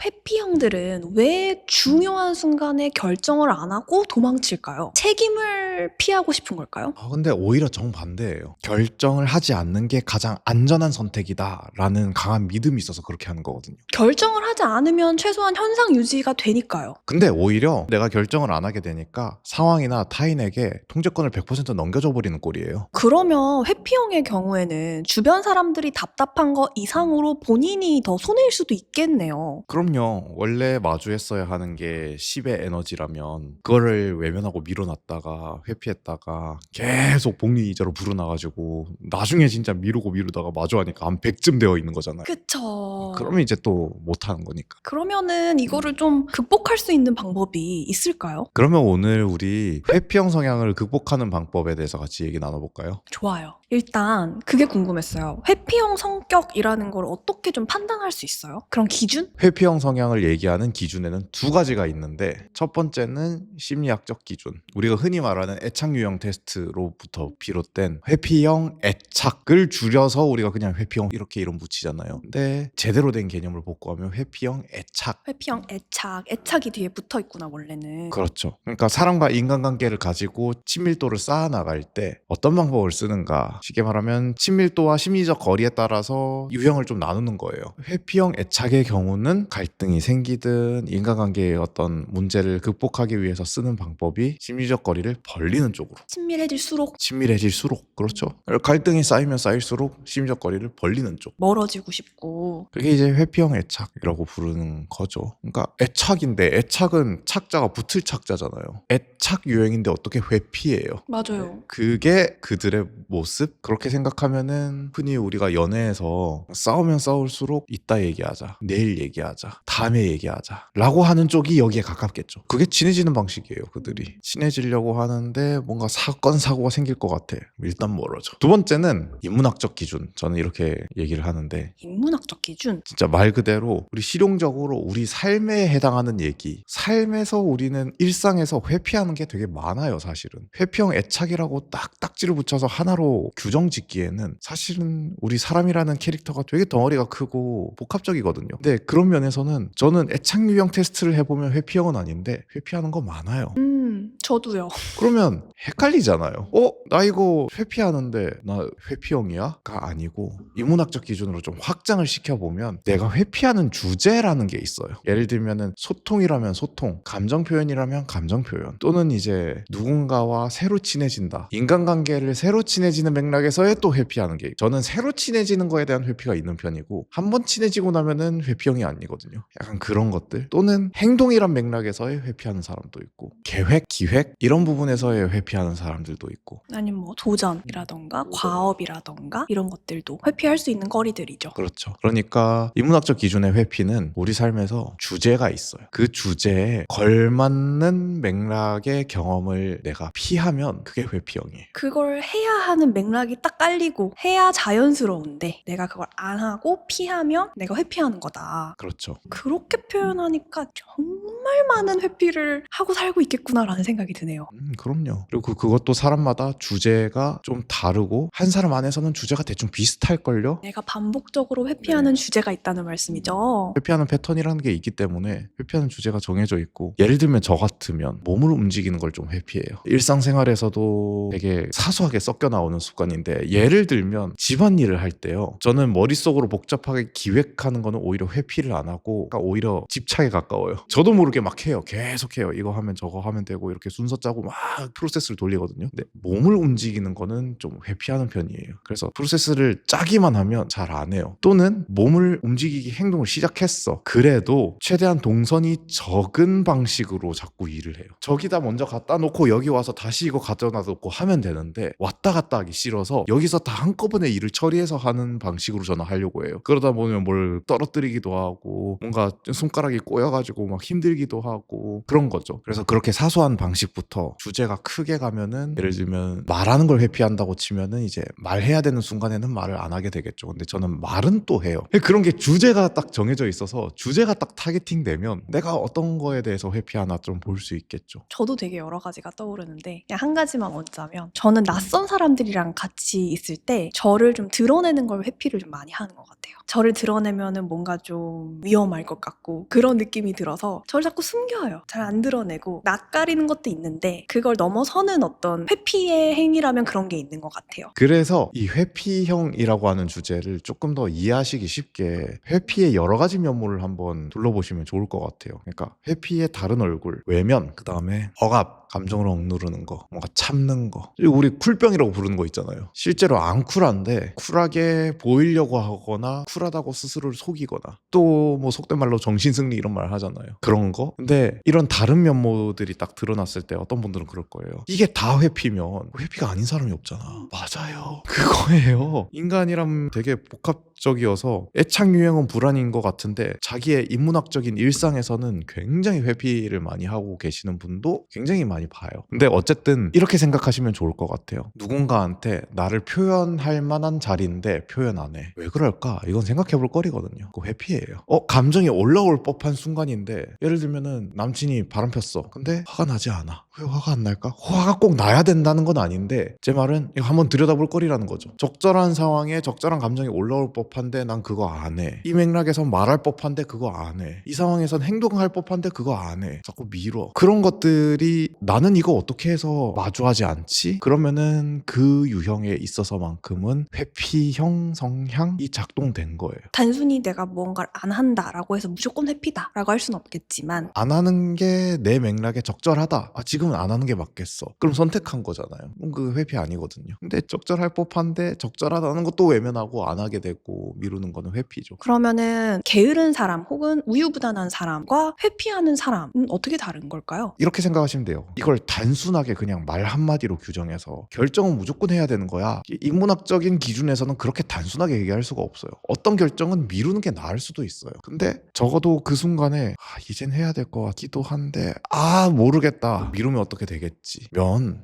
회피형들은 왜 중요한 순간에 결정을 안 하고 도망칠까요? 책임을 피하고 싶은 걸까요? 근데 오히려 정반대예요. 결정을 하지 않는 게 가장 안전한 선택이다라는 강한 믿음이 있어서 그렇게 하는 거거든요. 결정을 하지 않으면 최소한 현상 유지가 되니까요. 근데 오히려 내가 결정을 안 하게 되니까 상황이나 타인에게 통제권을 100% 넘겨줘 버리는 꼴이에요. 그러면 회피형의 경우에는 주변 사람들이 답답한 거 이상으로 본인이 더 손해일 수도 있겠네요. 그럼요. 원래 마주했어야 하는 게 10의 에너지라면 그거를 외면하고 밀어놨다가 회피했다가 계속 복리이자로 불어나가지고 나중에 진짜 미루다가 마주하니까 한 100쯤 되어 있는 거잖아요. 그쵸. 그러면 이제 또 못하는 거니까. 그러면은 이거를 좀 극복할 수 있는 방법이 있을까요? 그러면 오늘 우리 회피형 성향을 극복하는 방법에 대해서 같이 얘기 나눠볼까요? 좋아요. 일단 그게 궁금했어요. 회피형 성격이라는 걸 어떻게 좀 판단할 수 있어요? 그런 기준? 회피형 성향을 얘기하는 기준에는 두 가지가 있는데 첫 번째는 심리학적 기준. 우리가 흔히 말하는 애착 유형 테스트로부터 비롯된 회피형 애착을 줄여서 우리가 그냥 회피형 이렇게 이름 붙이잖아요. 근데 제대로 된 개념을 복구하면 회피형 애착. 회피형 애착이 뒤에 붙어 있구나 원래는. 그렇죠. 그러니까 사람과 인간관계를 가지고 친밀도를 쌓아나갈 때 어떤 방법을 쓰는가. 쉽게 말하면 친밀도와 심리적 거리에 따라서 유형을 좀 나누는 거예요. 회피형 애착의 경우는 갈등이 생기든 인간관계의 어떤 문제를 극복하기 위해서 쓰는 방법이 심리적 거리를 벌리는 쪽으로. 친밀해질수록 그렇죠. 갈등이 쌓이면 쌓일수록 심리적 거리를 벌리는 쪽. 멀어지고 싶고. 그게 이제 회피형 애착이라고 부르는 거죠. 그러니까 애착인데 애착은 착자가 붙을 착자잖아요. 애착 유형인데 어떻게 회피예요? 맞아요. 그게 그들의 모습? 그렇게 생각하면은 흔히 우리가 연애에서 싸우면 싸울수록 이따 얘기하자, 내일 얘기하자, 다음에 얘기하자 라고 하는 쪽이 여기에 가깝겠죠. 그게 친해지는 방식이에요. 그들이 친해지려고 하는데 뭔가 사건 사고가 생길 것 같아. 일단 멀어져. 두 번째는 인문학적 기준. 저는 이렇게 얘기를 하는데 인문학적 기준. 진짜 말 그대로 우리 실용적으로 우리 삶에 해당하는 얘기, 삶에서 우리는 일상에서 회피하는 게 되게 많아요. 사실은 회피형 애착이라고 딱 딱지를 붙여서 하나로 규정 짓기에는 사실은 우리 사람이라는 캐릭터가 되게 덩어리가 크고 복합적이거든요. 근데 그런 면에서는 저는 애착 유형 테스트를 해보면 회피형은 아닌데 회피하는 거 많아요. 저도요. 그러면 헷갈리잖아요. 나 이거 회피하는데 나 회피형이야? 가 아니고 인문학적 기준으로 좀 확장을 시켜보면 내가 회피하는 주제라는 게 있어요. 예를 들면은 소통이라면 소통, 감정 표현이라면 감정 표현, 또는 이제 누군가와 새로 친해진다. 인간관계를 새로 친해지는 맥락에서의 또 회피하는 게 저는 새로 친해지는 거에 대한 회피가 있는 편이고 한 번 친해지고 나면은 회피형이 아니거든요. 약간 그런 것들, 또는 행동이란 맥락에서의 회피하는 사람도 있고 계획, 기획 이런 부분에서의 회피하는 사람들도 있고. 아니면 뭐 도전이라던가 과업이라던가 이런 것들도 회피할 수 있는 거리들이죠. 그렇죠. 그러니까 인문학적 기준의 회피는 우리 삶에서 주제가 있어요. 그 주제에 걸맞는 맥락의 경험을 내가 피하면 그게 회피형이에요. 그걸 해야 하는 맥락이 딱 깔리고 해야 자연스러운데 내가 그걸 안 하고 피하면 내가 회피하는 거다. 그렇죠. 그렇게 표현하니까 정말 많은 회피를 하고 살고 있겠구나라는 생각이 드네요. 그럼요. 그리고 그것도 사람마다 주제가 좀 다르고 한 사람 안에서는 주제가 대충 비슷할걸요? 내가 반복적으로 회피하는 주제가 있다는 말씀이죠. 회피하는 패턴이라는 게 있기 때문에 회피하는 주제가 정해져 있고, 예를 들면 저 같으면 몸을 움직이는 걸 좀 회피해요. 일상생활에서도 되게 사소하게 섞여 나오는 습관인데, 예를 들면 집안일을 할 때요, 저는 머릿속으로 복잡하게 기획하는 거는 오히려 회피를 안 하고 그러니까 오히려 집착에 가까워요. 저도 모르게 막 해요. 계속 해요. 이거 하면 저거 하면 되고 이렇게 순서 짜고 막 프로세스를 돌리거든요. 근데 몸을 움직이는 거는 좀 회피하는 편이에요. 그래서 프로세스를 짜기만 하면 잘 안 해요. 또는 몸을 움직이기 행동을 시작했어. 그래도 최대한 동선이 적은 방식으로 자꾸 일을 해요. 저기다 먼저 갖다 놓고 여기 와서 다시 이거 갖다 놔놓고 하면 되는데 왔다 갔다 하기 싫어서 여기서 다 한꺼번에 일을 처리해서 하는 방식으로 저는 하려고 해요. 그러다 보면 뭘 떨어뜨리기도 하고 뭔가 손가락이 꼬여가지고 막 힘들기도 하고 그런 거죠. 그래서 그렇게 사소한 방식 방식부터 주제가 크게 가면은 예를 들면 말하는 걸 회피한다고 치면은 이제 말해야 되는 순간에는 말을 안 하게 되겠죠. 근데 저는 말은 또 해요. 그런 게 주제가 딱 정해져 있어서 주제가 딱 타겟팅 되면 내가 어떤 거에 대해서 회피하나 좀 볼 수 있겠죠. 저도 되게 여러 가지가 떠오르는데 그냥 한 가지만 얹자면 저는 낯선 사람들이랑 같이 있을 때 저를 좀 드러내는 걸 회피를 좀 많이 하는 것 같아요. 저를 드러내면은 뭔가 좀 위험할 것 같고 그런 느낌이 들어서 저를 자꾸 숨겨요. 잘 안 드러내고 낯가리는 것도 있는데 그걸 넘어서는 어떤 회피의 행위라면 그런 게 있는 것 같아요. 그래서 이 회피형이라고 하는 주제를 조금 더 이해하시기 쉽게 회피의 여러 가지 면모를 한번 둘러보시면 좋을 것 같아요. 그러니까 회피의 다른 얼굴, 외면, 그 다음에 억압, 감정을 억누르는 거, 뭔가 참는 거. 그리고 우리 쿨병이라고 부르는 거 있잖아요. 실제로 안 쿨한데 쿨하게 보이려고 하거나 쿨하다고 스스로를 속이거나 또 뭐 속된 말로 정신승리 이런 말 하잖아요. 그런 거. 근데 이런 다른 면모들이 딱 드러났을 때 어떤 분들은 그럴 거예요. 이게 다 회피면 회피가 아닌 사람이 없잖아. 맞아요. 그거예요. 인간이란 되게 복합적이어서 애착 유형은 불안인 것 같은데 자기의 인문학적인 일상에서는 굉장히 회피를 많이 하고 계시는 분도 굉장히 많이 봐요. 근데 어쨌든 이렇게 생각하시면 좋을 것 같아요. 누군가한테 나를 표현할 만한 자리인데 표현 안 해. 왜 그럴까? 이건 생각해 볼 거리거든요. 그거 회피예요. 감정이 올라올 법한 순간인데 예를 들면은 남친이 바람 폈어. 근데 화가 나지 않아. 왜 화가 안 날까? 화가 꼭 나야 된다는 건 아닌데 제 말은 이거 한번 들여다볼 거리라는 거죠. 적절한 상황에 적절한 감정이 올라올 법한데 난 그거 안 해. 이 맥락에서 말할 법한데 그거 안 해. 이 상황에선 행동할 법한데 그거 안 해. 자꾸 미뤄. 그런 것들이 나는 이거 어떻게 해서 마주하지 않지? 그러면은 그 유형에 있어서만큼은 회피형 성향이 작동된 거예요. 단순히 내가 무언가를 안 한다라고 해서 무조건 회피다라고 할 수는 없겠지만 안 하는 게 내 맥락에 적절하다. 지금은 안 하는 게 맞겠어. 그럼 선택한 거잖아요. 그 회피 아니거든요. 근데 적절할 법한데 적절하다는 것도 외면하고 안 하게 되고 미루는 거는 회피죠. 그러면은 게으른 사람 혹은 우유부단한 사람과 회피하는 사람은 어떻게 다른 걸까요? 이렇게 생각하시면 돼요. 이걸 단순하게 그냥 말 한마디로 규정해서 결정은 무조건 해야 되는 거야. 인문학적인 기준에서는 그렇게 단순하게 얘기할 수가 없어요. 어떤 결정은 미루는 게 나을 수도 있어요. 근데 적어도 그 순간에 이젠 해야 될 것 같기도 한데 모르겠다. 미루면 어떻게 되겠지.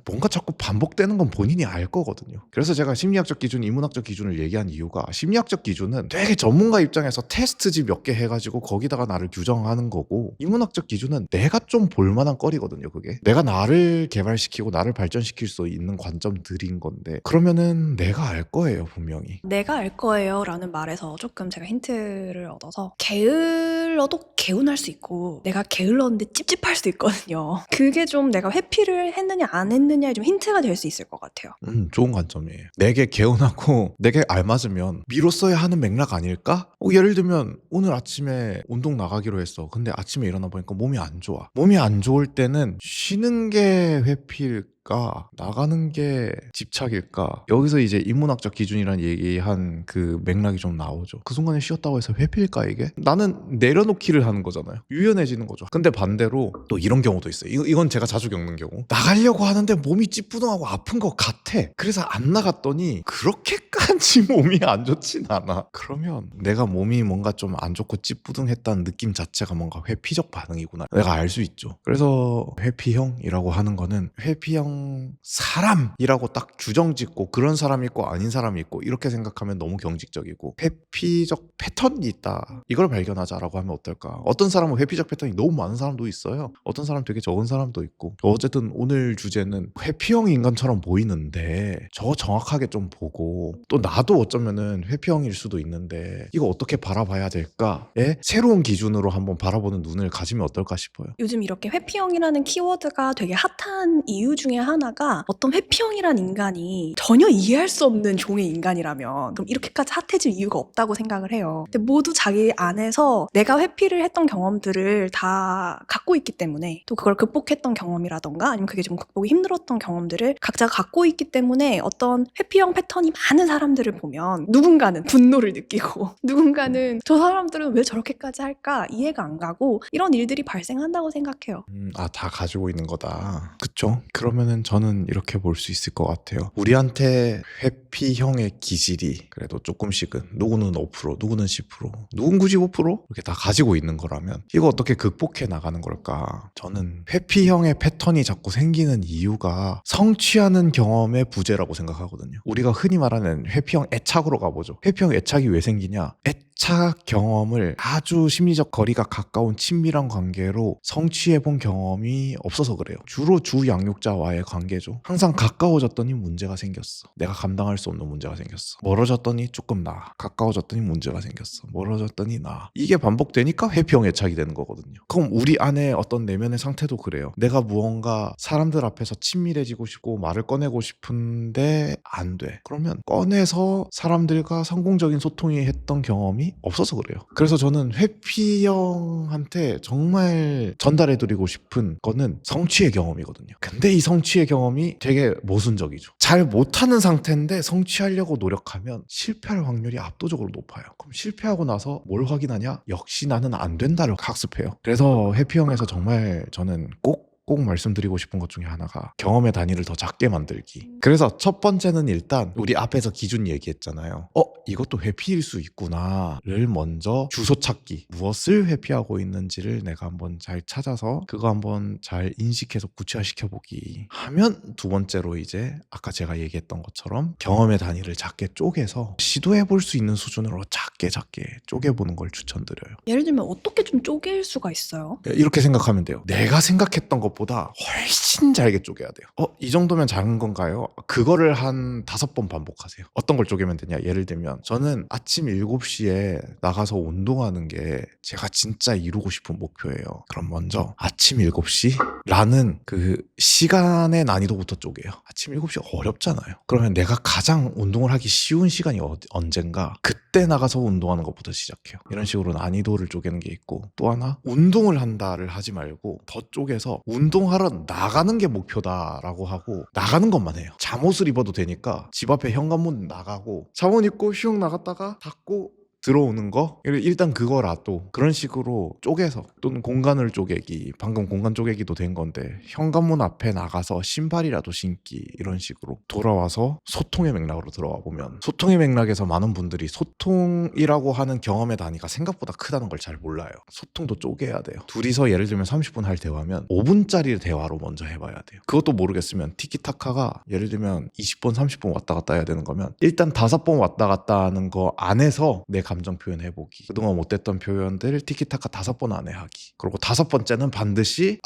뭔가 자꾸 반복되는 건 본인이 알 거거든요. 그래서 제가 심리학적 기준, 인문학적 기준을 얘기한 이유가 심리학적 기준은 되게 전문가 입장에서 테스트지 몇 개 해가지고 거기다가 나를 규정하는 거고 인문학적 기준은 내가 좀 볼만한 거리거든요. 그게 내가 나를 개발시키고 나를 발전시킬 수 있는 관점들인 건데 그러면은 내가 알 거예요. 분명히. 내가 알 거예요 라는 말에서 조금 제가 힌트를 얻어서 게을러도 개운할 수 있고 내가 게을렀는데 찝찝할 수도 있거든요. 그게 좀 내가 회피를 했느냐 안 했느냐에 좀 힌트가 될 수 있을 것 같아요. 좋은 관점이에요. 내게 개운하고 내게 알맞으면 미뤘어야 하는 맥락 아닐까? 예를 들면 오늘 아침에 운동 나가기로 했어. 근데 아침에 일어나 보니까 몸이 안 좋아. 몸이 안 좋을 때는 쉬는 게 회피일까? 나가는 게 집착일까? 여기서 이제 인문학적 기준이란 얘기한 그 맥락이 좀 나오죠. 그 순간에 쉬었다고 해서 회피일까 이게? 나는 내려놓기를 하는 거잖아요. 유연해지는 거죠. 근데 반대로 또 이런 경우도 있어요. 이건 제가 자주 겪는 경우. 나가려고 하는데 몸이 찌뿌둥하고 아픈 것 같아. 그래서 안 나갔더니 그렇게까지 몸이 안 좋진 않아. 그러면 내가 몸이 뭔가 좀 안 좋고 찌뿌둥했다는 느낌 자체가 뭔가 회피적 반응이구나. 내가 알 수 있죠. 그래서 회피형이라고 하는 거는 회피형 사람이라고 딱 규정 짓고 그런 사람이 있고 아닌 사람이 있고 이렇게 생각하면 너무 경직적이고 회피적 패턴이 있다. 이걸 발견하자라고 하면 어떨까? 어떤 사람은 회피적 패턴이 너무 많은 사람도 있어요. 어떤 사람 되게 적은 사람도 있고. 어쨌든 오늘 주제는 회피형 인간처럼 보이는데 저거 정확하게 좀 보고 또 나도 어쩌면은 회피형일 수도 있는데 이거 어떻게 바라봐야 될까에 새로운 기준으로 한번 바라보는 눈을 가지면 어떨까 싶어요. 요즘 이렇게 회피형이라는 키워드가 되게 핫한 이유 중에 하나가 어떤 회피형이란 인간이 전혀 이해할 수 없는 종의 인간이라면 그럼 이렇게까지 핫해질 이유가 없다고 생각을 해요. 근데 모두 자기 안에서 내가 회피를 했던 경험들을 다 갖고 있기 때문에 또 그걸 극복했던 경험이라던가 아니면 그게 좀 극복이 힘들었던 경험들을 각자 갖고 있기 때문에 어떤 회피형 패턴이 많은 사람들을 보면 누군가는 분노를 느끼고 누군가는 저 사람들은 왜 저렇게까지 할까 이해가 안 가고 이런 일들이 발생한다고 생각해요. 다 가지고 있는 거다. 그쵸? 그러면은 보면은 저는 이렇게 볼 수 있을 것 같아요. 우리한테 회피형의 기질이 그래도 조금씩은, 누구는 5%, 누구는 10%, 누군 굳이 5% 이렇게 다 가지고 있는 거라면 이거 어떻게 극복해 나가는 걸까? 저는 회피형의 패턴이 자꾸 생기는 이유가 성취하는 경험의 부재라고 생각하거든요. 우리가 흔히 말하는 회피형 애착으로 가보죠. 회피형 애착이 왜 생기냐? 애착 경험을 아주 심리적 거리가 가까운 친밀한 관계로 성취해본 경험이 없어서 그래요. 주로 주양육자와의 관계죠. 항상 가까워졌더니 문제가 생겼어. 내가 감당할 수 없는 문제가 생겼어. 멀어졌더니 조금 나아. 가까워졌더니 문제가 생겼어. 멀어졌더니 나아. 이게 반복되니까 회피형 애착이 되는 거거든요. 그럼 우리 안에 어떤 내면의 상태도 그래요. 내가 무언가 사람들 앞에서 친밀해지고 싶고 말을 꺼내고 싶은데 안 돼. 그러면 꺼내서 사람들과 성공적인 소통이 했던 경험이 없어서 그래요. 그래서 저는 회피형한테 정말 전달해드리고 싶은 거는 성취의 경험이거든요. 근데 이 성취의 경험이 되게 모순적이죠. 잘 못하는 상태인데 성취하려고 노력하면 실패할 확률이 압도적으로 높아요. 그럼 실패하고 나서 뭘 확인하냐? 역시 나는 안 된다를 학습해요. 그래서 회피형에서 정말 저는 꼭 말씀드리고 싶은 것 중에 하나가 경험의 단위를 더 작게 만들기. 그래서 첫 번째는 일단 우리 앞에서 기준 얘기했잖아요. 이것도 회피일 수 있구나를 먼저 주소 찾기. 무엇을 회피하고 있는지를 내가 한번 잘 찾아서 그거 한번 잘 인식해서 구체화시켜 보기 하면, 두 번째로 이제 아까 제가 얘기했던 것처럼 경험의 단위를 작게 쪼개서 시도해 볼 수 있는 수준으로 작게 쪼개보는 걸 추천드려요. 예를 들면 어떻게 좀 쪼갤 수가 있어요? 이렇게 생각하면 돼요. 내가 생각했던 것보다 훨씬 잘게 쪼개야 돼요. 이 정도면 작은 건가요? 그거를 한 5번 반복하세요. 어떤 걸 쪼개면 되냐? 예를 들면 저는 아침 7시에 나가서 운동하는 게 제가 진짜 이루고 싶은 목표예요. 그럼 먼저 아침 7시? 라는 그 시간의 난이도부터 쪼개요. 아침 7시 어렵잖아요. 그러면 내가 가장 운동을 하기 쉬운 시간이 언젠가? 그때 나가서 운동하는 것부터 시작해요. 이런 식으로 난이도를 쪼개는 게 있고, 또 하나 운동을 한다를 하지 말고 더 쪼개서 운동하러 나가는 게 목표다라고 하고 나가는 것만 해요. 잠옷을 입어도 되니까 집 앞에 현관문 나가고 잠옷 입고 슝 나갔다가 닫고 들어오는 거, 일단 그거라도 그런 식으로 쪼개서, 또는 공간을 쪼개기, 방금 공간 쪼개기도 된 건데 현관문 앞에 나가서 신발이라도 신기, 이런 식으로 돌아와서 소통의 맥락으로 들어와 보면, 소통의 맥락에서 많은 분들이 소통이라고 하는 경험의 단위가 생각보다 크다는 걸 잘 몰라요. 소통도 쪼개야 돼요. 둘이서 예를 들면 30분 할 대화면 5분짜리 대화로 먼저 해봐야 돼요. 그것도 모르겠으면 티키타카가 예를 들면 20번 30분 왔다 갔다 해야 되는 거면 일단 5번 왔다 갔다 하는 거 안에서 내 감정 표현해보기, 그동안 못했던 표현들 티키타카 5번 안에 하기, 그리고 5번째는 반드시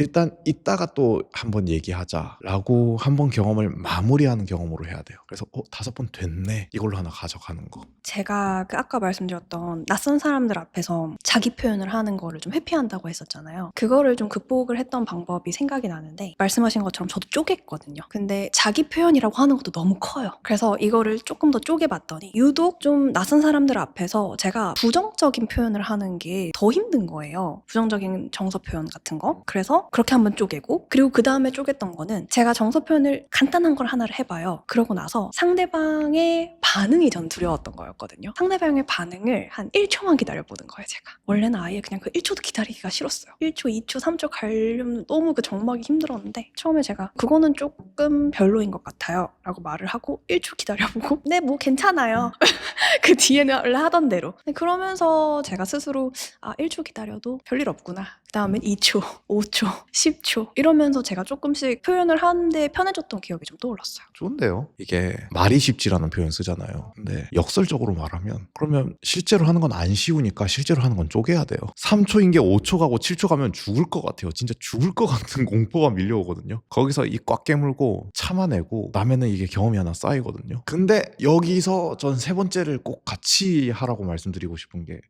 일단 이따가 또 한번 얘기하자라고 한번 경험을 마무리하는 경험으로 해야 돼요. 그래서 5번 됐네, 이걸로 하나 가져가는 거. 제가 아까 말씀드렸던 낯선 사람들 앞에서 자기 표현을 하는 거를 좀 회피한다고 했었잖아요. 그거를 좀 극복을 했던 방법이 생각이 나는데, 말씀하신 것처럼 저도 쪼갰거든요. 근데 자기 표현이라고 하는 것도 너무 커요. 그래서 이거를 조금 더 쪼개봤더니 유독 좀 낯선 사람들 앞에서 제가 부정적인 표현을 하는 게 더 힘든 거예요. 부정적인 정서 표현 같은 거. 그래서 그렇게 한번 쪼개고, 그리고 그 다음에 쪼갰던 거는 제가 정서 표현을 간단한 걸 하나를 해봐요. 그러고 나서 상대방의 반응이 전 두려웠던 거였거든요. 상대방의 반응을 한 1초만 기다려보는 거예요, 제가. 원래는 아예 그냥 그 1초도 기다리기가 싫었어요. 1초, 2초, 3초 가려면 너무 그 정막이 힘들었는데, 처음에 제가 그거는 조금 별로인 것 같아요 라고 말을 하고 1초 기다려보고 네, 뭐 괜찮아요. 그 뒤에는 원래 하던 대로. 그러면서 제가 스스로 1초 기다려도 별일 없구나. 그 다음엔 2초, 5초, 10초 이러면서 제가 조금씩 표현을 하는데 편해졌던 기억이 좀 떠올랐어요. 좋은데요? 이게 말이 쉽지라는 표현 쓰잖아요. 근데 역설적으로 말하면, 그러면 실제로 하는 건 안 쉬우니까 실제로 하는 건 쪼개야 돼요. 3초인 게 5초 가고 7초 가면 죽을 것 같아요. 진짜 죽을 것 같은 공포가 밀려오거든요. 거기서 이 꽉 깨물고 참아내고 나면은 이게 경험이 하나 쌓이거든요. 근데 여기서 전 세 번째를 꼭 같이 하라고 말씀드리고 싶은 게,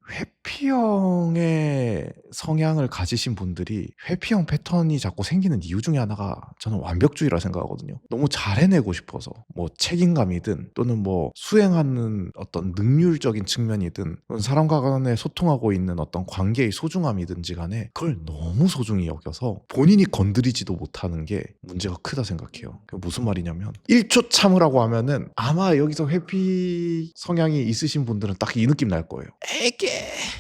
회피형의 성향을 가지신 분들이 회피형 패턴이 자꾸 생기는 이유 중에 하나가 저는 완벽주의라 생각하거든요. 너무 잘 해내고 싶어서, 뭐 책임감이든 또는 뭐 수행하는 어떤 능률적인 측면이든 사람과 간에 소통하고 있는 어떤 관계의 소중함이든지 간에 그걸 너무 소중히 여겨서 본인이 건드리지도 못하는 게 문제가 크다 생각해요. 그게 무슨 말이냐면 1초 참으라고 하면은 아마 여기서 회피 성향이 있으신 분들은 딱 이 느낌 날 거예요. 에게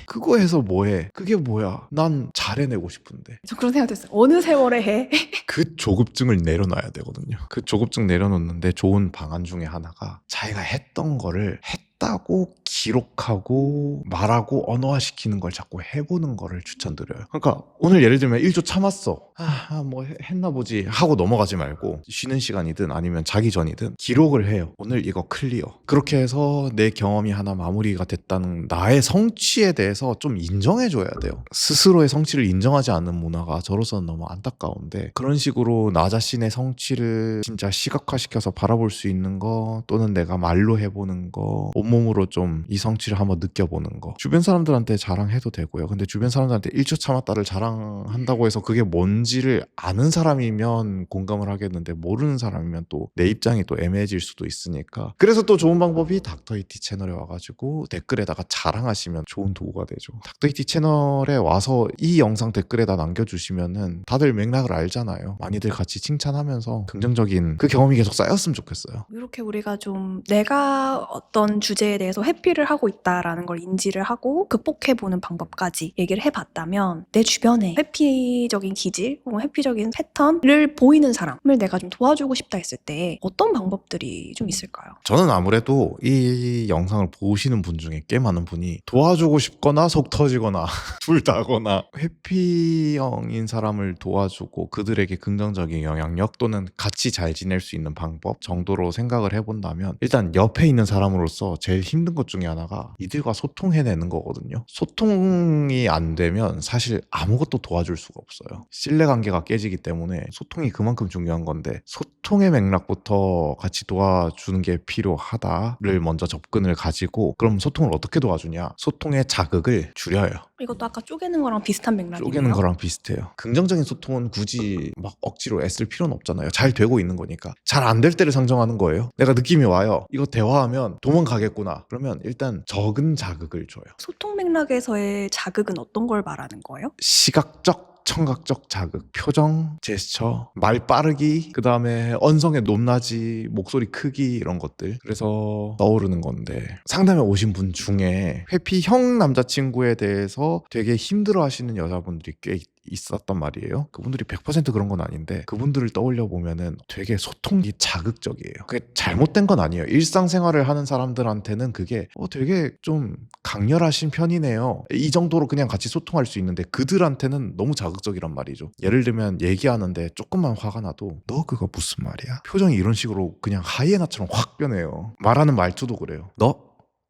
그거 해서 뭐해? 그게 뭐야? 난 잘 해내고 싶은데. 저 그런 생각도 했어요. 어느 세월에 해? 그 조급증을 내려놔야 되거든요. 그 조급증 내려놓는데 좋은 방안 중에 하나가 자기가 했던 거를 했다고 기록하고 말하고 언어화시키는 걸 자꾸 해보는 거를 추천드려요. 그러니까 오늘 예를 들면 1조 참았어. 뭐 했나 보지 하고 넘어가지 말고 쉬는 시간이든 아니면 자기 전이든 기록을 해요. 오늘 이거 클리어. 그렇게 해서 내 경험이 하나 마무리가 됐다는 나의 성취에 대해서 좀 인정해줘야 돼요. 스스로의 성취를 인정하지 않는 문화가 저로서는 너무 안타까운데, 그런 식으로 나 자신의 성취를 진짜 시각화시켜서 바라볼 수 있는 거, 또는 내가 말로 해보는 거, 온몸으로 좀 이 성취를 한번 느껴보는 거, 주변 사람들한테 자랑해도 되고요. 근데 주변 사람들한테 1초 참았다를 자랑한다고 해서 그게 뭔지를 아는 사람이면 공감을 하겠는데, 모르는 사람이면 또 내 입장이 또 애매해질 수도 있으니까, 그래서 또 좋은 방법이 닥터이티 채널에 와가지고 댓글에다가 자랑하시면 좋은 도구가 되죠. 닥터이티 채널에 와서 이 영상 댓글에다 남겨주시면은 다들 맥락을 알잖아요. 많이들 같이 칭찬하면서 긍정적인 그 경험이 계속 쌓였으면 좋겠어요. 이렇게 우리가 좀 내가 어떤 주제에 대해서 회피를 하고 있다라는 걸 인지를 하고 극복해보는 방법까지 얘기를 해봤다면, 내 주변에 회피적인 기질 혹은 회피적인 패턴을 보이는 사람을 내가 좀 도와주고 싶다 했을 때 어떤 방법들이 좀 있을까요? 저는 아무래도 이 영상을 보시는 분 중에 꽤 많은 분이 도와주고 싶거나 속 터지거나 둘 다거나, 회피형인 사람을 도와주고 그들에게 긍정적인 영향력 또는 같이 잘 지낼 수 있는 방법 정도로 생각을 해본다면, 일단 옆에 있는 사람으로서 제일 힘든 것 중에 하나가 이들과 소통해내는 거거든요. 소통이 안 되면 사실 아무것도 도와줄 수가 없어요. 신뢰관계가 깨지기 때문에 소통이 그만큼 중요한 건데, 소통의 맥락부터 같이 도와주는 게 필요하다를 먼저 접근을 가지고, 그럼 소통을 어떻게 도와주냐? 소통의 자극을 줄여요. 이것도 아까 쪼개는 거랑 비슷한 맥락이네요. 쪼개는 거랑 비슷해요. 긍정적인 소통은 굳이 막 억지로 애쓸 필요는 없잖아요. 잘 되고 있는 거니까. 잘 안 될 때를 상정하는 거예요. 내가 느낌이 와요. 이거 대화하면 도망가겠구나. 그러면 일단 적은 자극을 줘요. 소통 맥락에서의 자극은 어떤 걸 말하는 거예요? 시각적, 청각적 자극, 표정, 제스처, 말 빠르기, 그 다음에 언성의 높낮이, 목소리 크기, 이런 것들. 그래서 떠오르는 건데, 상담에 오신 분 중에 회피형 남자친구에 대해서 되게 힘들어 하시는 여자분들이 꽤 있었단 말이에요. 그분들이 100% 그런 건 아닌데, 그분들을 떠올려 보면은 되게 소통이 자극적이에요. 그게 잘못된 건 아니에요. 일상생활을 하는 사람들한테는 그게 되게 좀 강렬하신 편이네요, 이 정도로 그냥 같이 소통할 수 있는데, 그들한테는 너무 자극적이란 말이죠. 예를 들면 얘기하는데 조금만 화가 나도 너 그거 무슨 말이야? 표정이 이런 식으로 그냥 하이에나처럼 확 변해요. 말하는 말투도 그래요. 너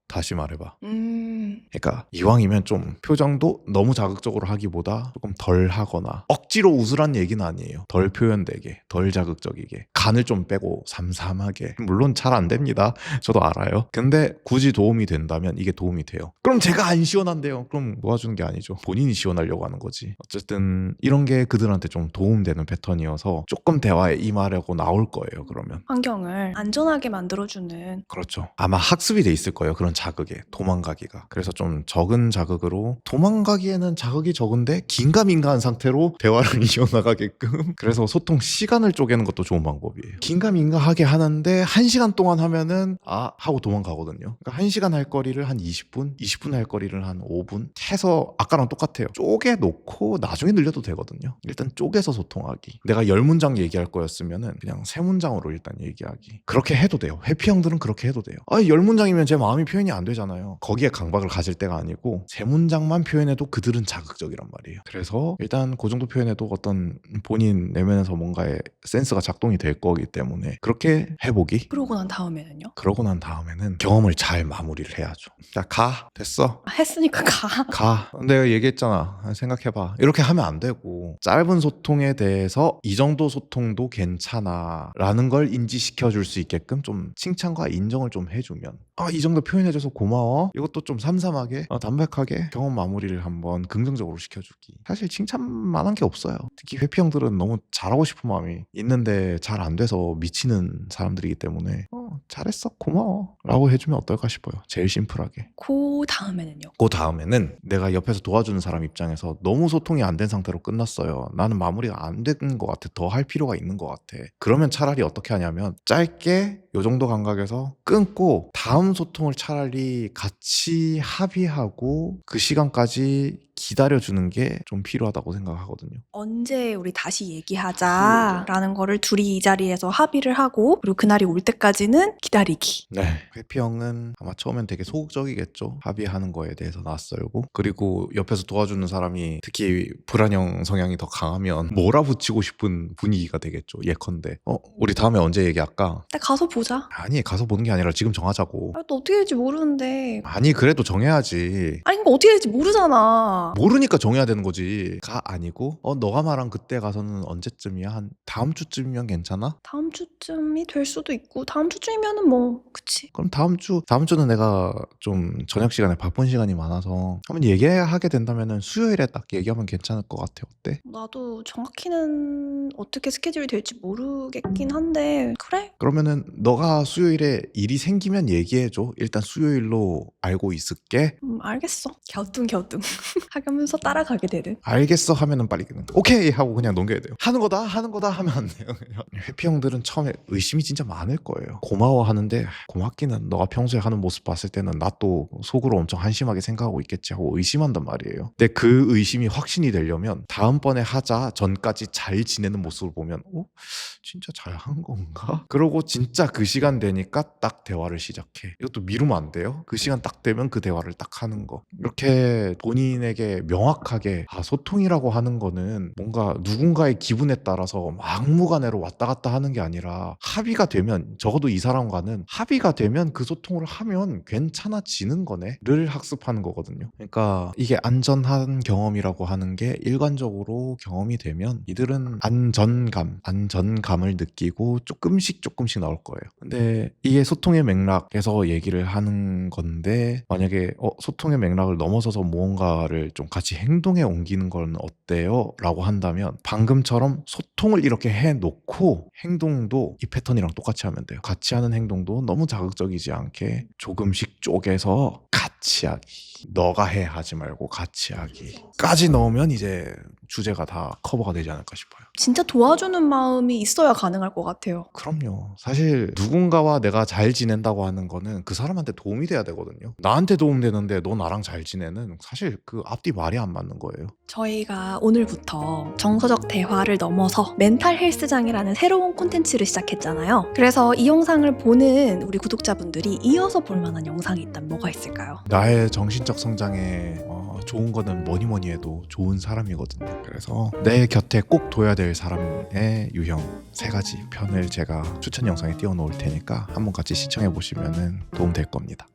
다시 말해봐. 그러니까 이왕이면 좀 표정도 너무 자극적으로 하기보다 조금 덜 하거나, 억지로 웃으란 얘기는 아니에요. 덜 표현되게, 덜 자극적이게, 간을 좀 빼고 삼삼하게. 물론 잘 안 됩니다. 저도 알아요. 근데 굳이 도움이 된다면 이게 도움이 돼요. 그럼 제가 안 시원한데요? 그럼 모아주는 게 아니죠. 본인이 시원하려고 하는 거지. 어쨌든 이런 게 그들한테 좀 도움되는 패턴이어서 조금 대화에 임하려고 나올 거예요. 그러면 환경을 안전하게 만들어주는. 그렇죠. 아마 학습이 돼 있을 거예요. 그런 자극에 도망가기가. 그래서 좀 적은 자극으로, 도망가기에는 자극이 적은데 긴가민가한 상태로 대화를 이어나가게끔. 그래서 소통 시간을 쪼개는 것도 좋은 방법이에요. 긴가민가하게 하는데 1시간 동안 하면은 하고 도망가거든요. 그러니까 1시간 할 거리를 한 20분, 20분 할 거리를 한 5분 해서 아까랑 똑같아요. 쪼개놓고 나중에 늘려도 되거든요. 일단 쪼개서 소통하기. 내가 10문장 얘기할 거였으면은 그냥 3문장으로 일단 얘기하기. 그렇게 해도 돼요. 회피형들은 그렇게 해도 돼요. 10문장이면 제 마음이 표현이 안 되잖아요. 거기에 강박을 가질 때가 아니고 3문장만 표현해도 그들은 자극적이란 말이에요. 그래서 일단 그 정도 표현해도 어떤 본인 내면에서 뭔가의 센스가 작동이 될 거기 때문에 그렇게 해보기. 그러고 난 다음에는요? 그러고 난 다음에는 경험을 잘 마무리를 해야죠. 자, 가. 됐어. 했으니까 가. 내가 얘기했잖아. 생각해봐. 이렇게 하면 안 되고, 짧은 소통에 대해서 이 정도 소통도 괜찮아 라는 걸 인지시켜 줄 수 있게끔 좀 칭찬과 인정을 좀 해주면, 이 정도 표현해줘서 고마워, 이것도 좀 삼삼하게 담백하게 경험 마무리를 한번 긍정적으로 시켜주기. 사실 칭찬만한 게 없어요. 특히 회피형들은 너무 잘하고 싶은 마음이 있는데 잘 안 돼서 미치는 사람들이기 때문에 잘했어, 고마워 라고 해주면 어떨까 싶어요. 제일 심플하게. 그 다음에는요? 그 다음에는 내가 옆에서 도와주는 사람 입장에서 너무 소통이 안 된 상태로 끝났어요. 나는 마무리가 안 된 것 같아. 더 할 필요가 있는 것 같아. 그러면 차라리 어떻게 하냐면, 짧게 요 정도 감각에서 끊고 다음 소통을 차라리 같이 합의하고 그 시간까지 기다려주는 게 좀 필요하다고 생각하거든요. 언제 우리 다시 얘기하자라는 거를 둘이 이 자리에서 합의를 하고 그리고 그날이 올 때까지는 기다리기. 네. 회피형은 아마 처음엔 되게 소극적이겠죠. 합의하는 거에 대해서 낯설고, 그리고 옆에서 도와주는 사람이 특히 불안형 성향이 더 강하면 몰아붙이고 싶은 분위기가 되겠죠. 예컨대 우리 다음에 언제 얘기할까? 근데 가서 보자. 아니, 가서 보는 게 아니라 지금 정하자고. 또 어떻게 될지 모르는데. 아니, 그래도 정해야지. 아니 그러니까 어떻게 될지 모르잖아. 모르니까 정해야 되는 거지. 가 아니고 너가 말한 그때 가서는 언제쯤이야? 한 다음 주쯤이면 괜찮아? 다음 주쯤이 될 수도 있고 다음 주쯤이면은 뭐 그치. 그럼 다음 주는 내가 좀 저녁 시간에 바쁜 시간이 많아서 한번 얘기하게 된다면은 수요일에 딱 얘기하면 괜찮을 것 같아. 어때? 나도 정확히는 어떻게 스케줄이 될지 모르겠긴 한데 그래? 그러면은 너가 수요일에 일이 생기면 얘기해줘. 일단 수요일로 알고 있을게. 알겠어. 갸우뚱 하면서 따라가게 되는. 알겠어 하면은 빨리 그냥 오케이 하고 그냥 넘겨야 돼요. 하는 거다 하면 안 돼요. 그냥. 회피형들은 처음에 의심이 진짜 많을 거예요. 고마워하는데 고맙기는 너가 평소에 하는 모습 봤을 때는 나 또 속으로 엄청 한심하게 생각하고 있겠지 하고 의심한단 말이에요. 근데 그 의심이 확신이 되려면 다음번에 하자 전까지 잘 지내는 모습을 보면 진짜 잘 한 건가? 그러고 진짜 그 시간 되니까 딱 대화를 시작해. 이것도 미루면 안 돼요. 그 시간 딱 되면 그 대화를 딱 하는 거. 이렇게 본인에게 명확하게 소통이라고 하는 거는 뭔가 누군가의 기분에 따라서 막무가내로 왔다 갔다 하는 게 아니라 합의가 되면, 적어도 이 사람과는 합의가 되면 그 소통을 하면 괜찮아지는 거네를 학습하는 거거든요. 그러니까 이게 안전한 경험이라고 하는 게 일관적으로 경험이 되면 이들은 안전감을 느끼고 조금씩 나올 거예요. 근데 이게 소통의 맥락에서 얘기를 하는 건데, 만약에 소통의 맥락을 넘어서서 무언가를 좀 같이 행동에 옮기는 건 어때요? 라고 한다면 방금처럼 소통을 이렇게 해놓고 행동도 이 패턴이랑 똑같이 하면 돼요. 같이 하는 행동도 너무 자극적이지 않게 조금씩 쪼개서 같이 하기. 너가 해 하지 말고 같이 하기까지 넣으면 이제 주제가 다 커버가 되지 않을까 싶어요. 진짜 도와주는 마음이 있어야 가능할 것 같아요. 그럼요. 사실 누군가와 내가 잘 지낸다고 하는 거는 그 사람한테 도움이 돼야 되거든요. 나한테 도움 되는데 너 나랑 잘 지내는, 사실 그 앞뒤 말이 안 맞는 거예요. 저희가 오늘부터 정서적 대화를 넘어서 멘탈 헬스장이라는 새로운 콘텐츠를 시작했잖아요. 그래서 이 영상을 보는 우리 구독자분들이 이어서 볼 만한 영상이 있다면 뭐가 있을까요? 나의 정신적 성장에 좋은 거는 뭐니 해도 좋은 사람이거든요. 그래서 내 곁에 꼭 둬야 될 사람의 유형 3가지 편을 제가 추천 영상에 띄워놓을 테니까 한번 같이 시청해 보시면 도움 될 겁니다.